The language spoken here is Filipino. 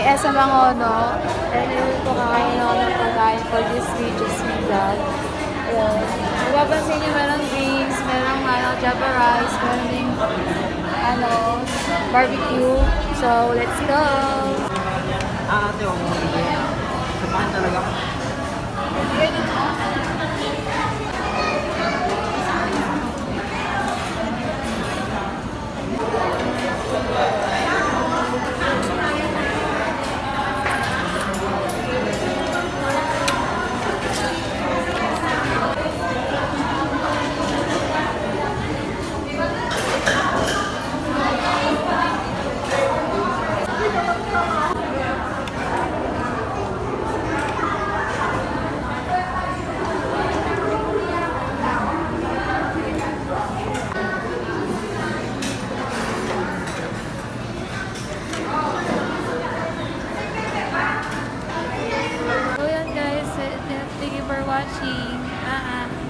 SM Angono. And yun po kakain ako ng pagkain for this video's vlog. Ayun. Mapapansin nyo meron drinks, merong java rice, meron ding barbecue. So, let's go! Ate, huwag mo bigyan. Sapahan talaga. So yan guys, thank you for watching.